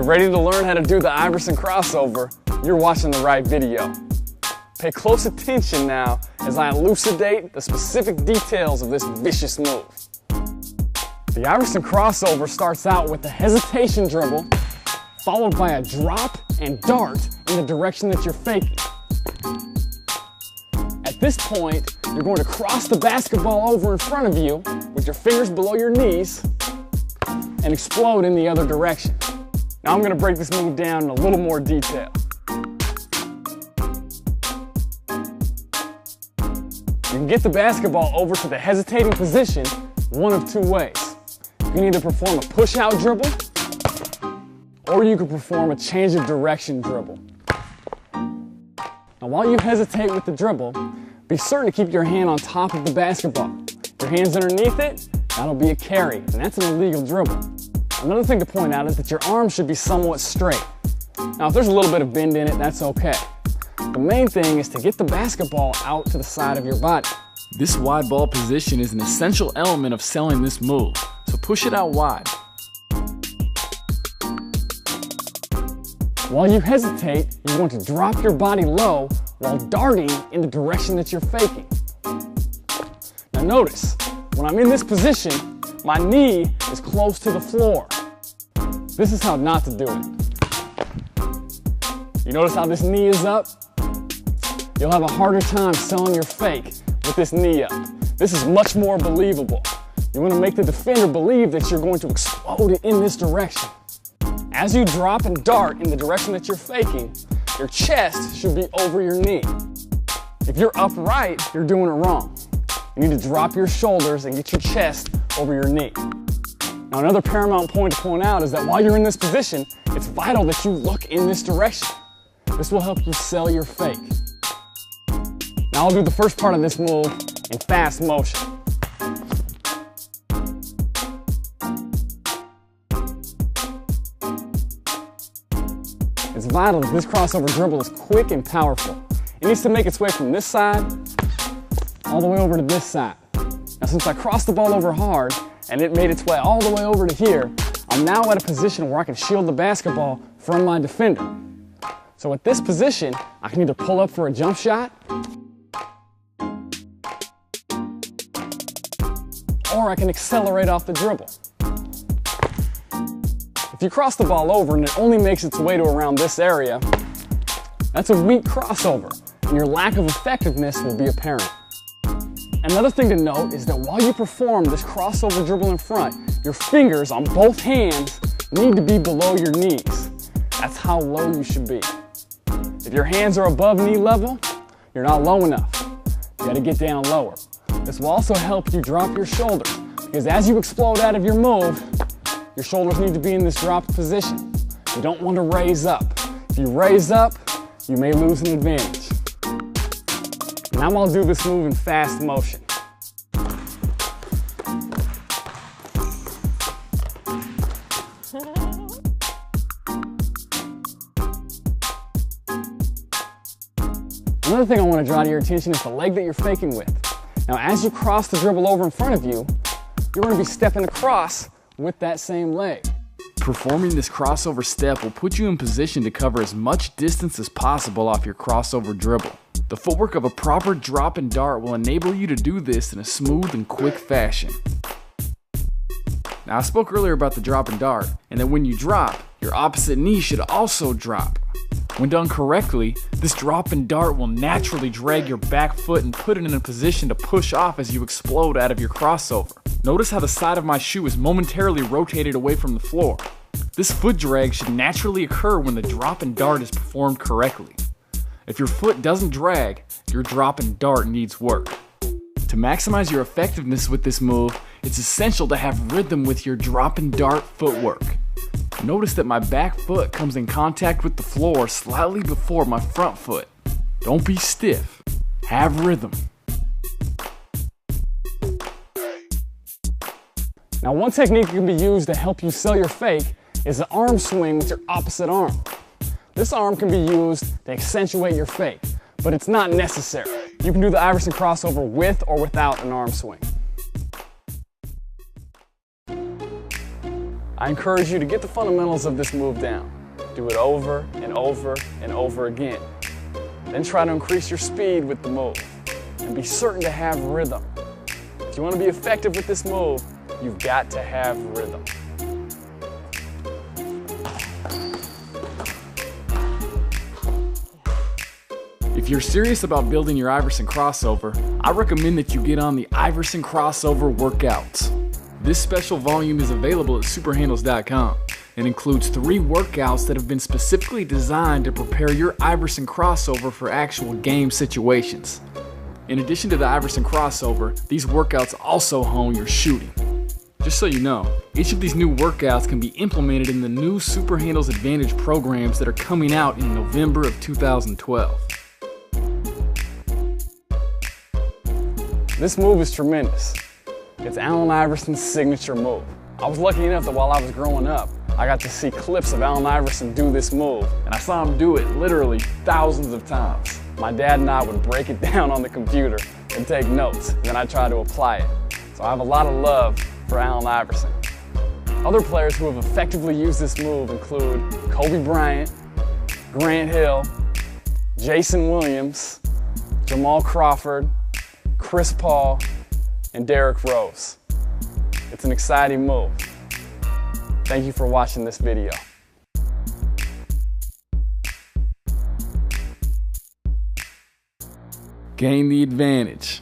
ready to learn how to do the Iverson crossover, you're watching the right video. Pay close attention now as I elucidate the specific details of this vicious move. The Iverson crossover starts out with a hesitation dribble, followed by a drop and dart in the direction that you're faking. At this point, you're going to cross the basketball over in front of you with your fingers below your knees and explode in the other direction. Now I'm going to break this move down in a little more detail. You can get the basketball over to the hesitating position one of two ways. You can either perform a push-out dribble, or you can perform a change of direction dribble. Now while you hesitate with the dribble, be certain to keep your hand on top of the basketball. If your hand's underneath it, that'll be a carry, and that's an illegal dribble. Another thing to point out is that your arm should be somewhat straight. Now if there's a little bit of bend in it, that's okay. The main thing is to get the basketball out to the side of your body. This wide ball position is an essential element of selling this move, so push it out wide. While you hesitate, you're going to drop your body low while darting in the direction that you're faking. Now notice, when I'm in this position, my knee is close to the floor. This is how not to do it. You notice how this knee is up? You'll have a harder time selling your fake with this knee up. This is much more believable. You want to make the defender believe that you're going to explode in this direction. As you drop and dart in the direction that you're faking, your chest should be over your knee. If you're upright, you're doing it wrong. You need to drop your shoulders and get your chest over your knee. Now another paramount point to point out is that while you're in this position, it's vital that you look in this direction. This will help you sell your fake. Now I'll do the first part of this move in fast motion. It's vital that this crossover dribble is quick and powerful. It needs to make its way from this side all the way over to this side. Now since I crossed the ball over hard and it made its way all the way over to here, I'm now at a position where I can shield the basketball from my defender. So at this position, I can either pull up for a jump shot or I can accelerate off the dribble. If you cross the ball over and it only makes its way to around this area, that's a weak crossover, and your lack of effectiveness will be apparent. Another thing to note is that while you perform this crossover dribble in front, your fingers on both hands need to be below your knees. That's how low you should be. If your hands are above knee level, you're not low enough. You gotta get down lower. This will also help you drop your shoulders, because as you explode out of your move, your shoulders need to be in this dropped position. You don't want to raise up. If you raise up, you may lose an advantage. Now I'll do this move in fast motion. Another thing I want to draw to your attention is the leg that you're faking with. Now as you cross the dribble over in front of you, you're going to be stepping across with that same leg. Performing this crossover step will put you in position to cover as much distance as possible off your crossover dribble. The footwork of a proper drop and dart will enable you to do this in a smooth and quick fashion. Now I spoke earlier about the drop and dart, and that when you drop, your opposite knee should also drop. When done correctly, this drop and dart will naturally drag your back foot and put it in a position to push off as you explode out of your crossover. Notice how the side of my shoe is momentarily rotated away from the floor. This foot drag should naturally occur when the drop and dart is performed correctly. If your foot doesn't drag, your drop and dart needs work. To maximize your effectiveness with this move, it's essential to have rhythm with your drop and dart footwork. Notice that my back foot comes in contact with the floor slightly before my front foot. Don't be stiff. Have rhythm. Now one technique that can be used to help you sell your fake is the arm swing with your opposite arm. This arm can be used to accentuate your fake, but it's not necessary. You can do the Iverson crossover with or without an arm swing. I encourage you to get the fundamentals of this move down. Do it over and over and over again. Then try to increase your speed with the move and be certain to have rhythm. If you want to be effective with this move, you've got to have rhythm. If you're serious about building your IVERSON crossover, I recommend that you get on the IVERSON crossover workouts. This special volume is available at superhandles.com and includes 3 workouts that have been specifically designed to prepare your IVERSON crossover for actual game situations. In addition to the IVERSON crossover, these workouts also hone your shooting. Just so you know, each of these new workouts can be implemented in the new Super Handles Advantage programs that are coming out in November of 2012. This move is tremendous. It's Allen Iverson's signature move. I was lucky enough that while I was growing up, I got to see clips of Allen Iverson do this move, and I saw him do it literally thousands of times. My dad and I would break it down on the computer and take notes, and then I'd try to apply it. So I have a lot of love for Allen Iverson. Other players who have effectively used this move include Kobe Bryant, Grant Hill, Jason Williams, Jamal Crawford, Chris Paul, and Derrick Rose. It's an exciting move. Thank you for watching this video. Gain the advantage.